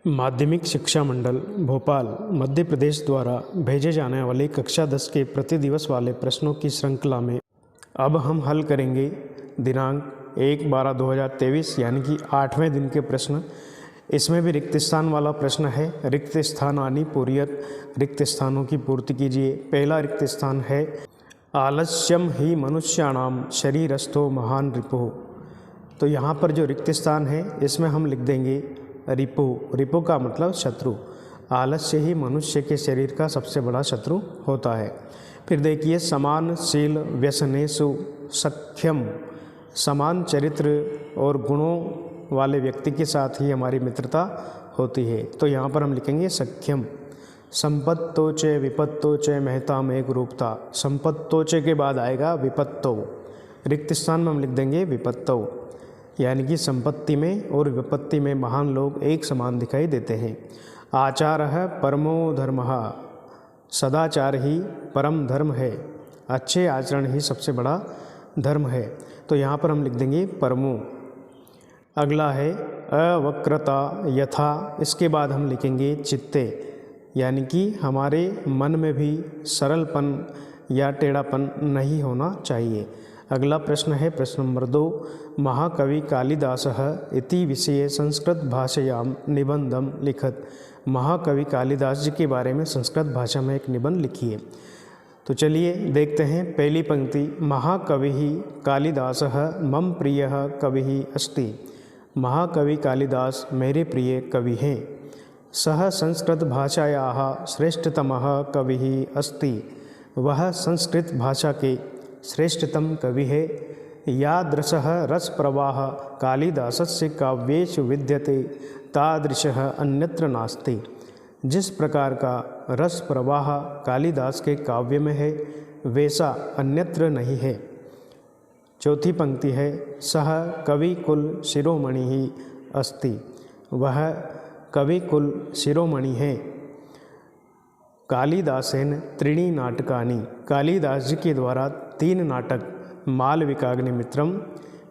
माध्यमिक शिक्षा मंडल भोपाल मध्य प्रदेश द्वारा भेजे जाने वाले कक्षा 10 के प्रति दिवस वाले प्रश्नों की श्रृंखला में अब हम हल करेंगे दिनांक 1/12/2023 यानी कि 8वें दिन के प्रश्न। इसमें भी रिक्त स्थान वाला प्रश्न है। रिक्त स्थानानि पूरयत, रिक्त स्थानों की पूर्ति कीजिए। पहला रिक्त स्थान है आलस्यम ही मनुष्याणाम शरीरस्थो महान रिपुः। तो यहाँ पर जो रिक्त स्थान है इसमें हम लिख देंगे रिपु। रिपु का मतलब शत्रु। आलस्य ही मनुष्य के शरीर का सबसे बड़ा शत्रु होता है। फिर देखिए समान शील व्यसनेषु सख्यम, समान चरित्र और गुणों वाले व्यक्ति के साथ ही हमारी मित्रता होती है। तो यहाँ पर हम लिखेंगे सख्यम। संपत्तो च विपत्तो च महताम एक रूपता। संपत्तो च के बाद आएगा विपत्तो। रिक्त स्थान में हम लिख देंगे विपत्तो, यानी कि संपत्ति में और विपत्ति में महान लोग एक समान दिखाई देते हैं। आचारः परमो धर्मः, सदाचार ही परम धर्म है। अच्छे आचरण ही सबसे बड़ा धर्म है। तो यहाँ पर हम लिख देंगे परमो। अगला है अवक्रता यथा। इसके बाद हम लिखेंगे चित्ते, यानी कि हमारे मन में भी सरलपन या टेढ़ापन नहीं होना चाहिए। अगला प्रश्न है प्रश्न नंबर 2। महाकवि कालिदासः इति विषये संस्कृत भाषायां निबंधम लिखत। महाकवि कालिदास जी के बारे में संस्कृत भाषा में एक निबंध लिखिए। तो चलिए देखते हैं। पहली पंक्ति, महाकविः कालिदासः मम प्रियः कविः अस्ति। महाकवि कालिदास मेरे प्रिय कवि हैं। सः संस्कृत भाषायाः श्रेष्ठतमः कविः अस्ति। वह संस्कृत भाषा के श्रेष्ठतम कवि है। यादृशः रस प्रवाह कालिदासस्य काव्येषु विद्यते तादृशः अन्यत्र नास्ति। जिस प्रकार का रस प्रवाह कालिदास के काव्य में है वैसा अन्यत्र नहीं है। चौथी पंक्ति है सः कवि कुल शिरोमणि ही अस्ति। वह कवि कुल शिरोमणि है। कालिदासेन त्रीणि नाटकानि। कालिदास जी के द्वारा 3 नाटक मालविकाग्निमित्रम,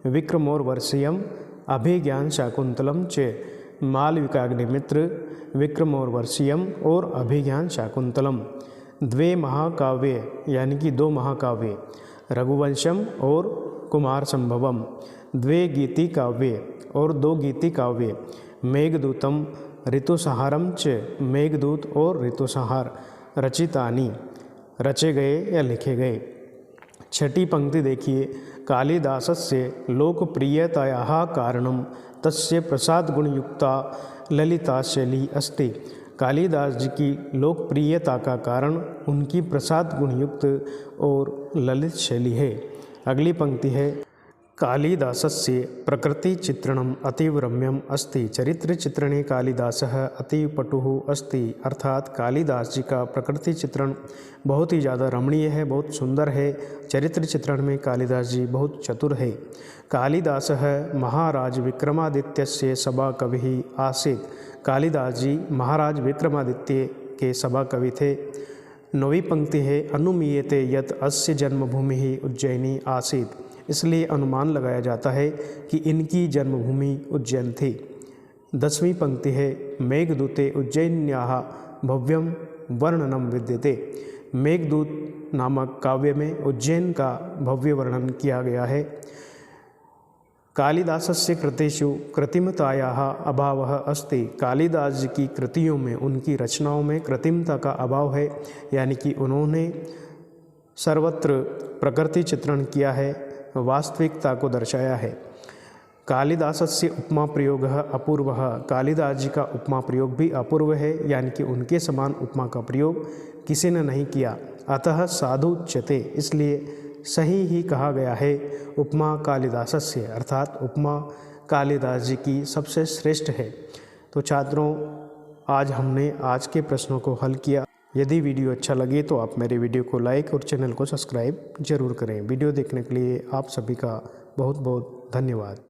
विक्रमोर्वशीयम, अभिज्ञान शाकुंतलम च। मालविकाग्निमित्र, विक्रमोर्वशीयम और अभिज्ञान शाकुंतलम 2 महाकाव्य, यानी कि 2 महाकाव्य, रघुवंशम और कुमार संभवम। 2 गीति काव्य और 2 गीति काव्य, मेघदूतम ऋतुसंहारम च। मेघदूत और ऋतुसंहार रचितानि, रचे गए या लिखे गए। छठी पंक्ति देखिए, कालिदासस्य लोकप्रियतायाः कारणं तस्य प्रसाद गुणयुक्ता ललिता शैली अस्ति। कालिदास जी की लोकप्रियता का कारण उनकी प्रसाद गुणयुक्त और ललित शैली है। अगली पंक्ति है कालिदासस्य प्रकृति चित्रणम अतीव रम्यम अस्ति। चरित्र चित्रणे कालिदासः अतीव पटुः अस्ति। अर्थात कालिदास जी का प्रकृति चित्रण बहुत ही ज़्यादा रमणीय है, बहुत सुंदर है। चरित्र चित्रण में कालिदास जी बहुत चतुर है। कालिदासः महाराज विक्रमादित्यस्य सभा कविः आसीत्। कालिदास जी महाराज विक्रमादित्य के सभा कवि थे। 9वीं पंक्ति है अनुमीयते यत् अस्य जन्मभूमि उज्जैनी आसीत्। इसलिए अनुमान लगाया जाता है कि इनकी जन्मभूमि उज्जैन थी। 10वीं पंक्ति है मेघदूते उज्जैन्याः भव्यम वर्णनम विद्यते। मेघदूत नामक काव्य में उज्जैन का भव्य वर्णन किया गया है। कालिदासस्य कृतिषु कृत्रिमतायाः अभावः अस्ति। कालिदास जी की कृतियों में, उनकी रचनाओं में कृत्रिमता का अभाव है, यानी कि उन्होंने सर्वत्र प्रकृति चित्रण किया है, वास्तविकता को दर्शाया है। कालिदासस्य उपमा प्रयोगः अपूर्वः। कालिदास जी का उपमा प्रयोग भी अपूर्व है, यानी कि उनके समान उपमा का प्रयोग किसी ने नहीं किया। अतः साधु उच्यते, इसलिए सही ही कहा गया है उपमा कालिदासस्य, अर्थात उपमा कालिदास जी की सबसे श्रेष्ठ है। तो छात्रों, आज हमने आज के प्रश्नों को हल किया। यदि वीडियो अच्छा लगे तो आप मेरे वीडियो को लाइक और चैनल को सब्सक्राइब जरूर करें। वीडियो देखने के लिए आप सभी का बहुत बहुत धन्यवाद।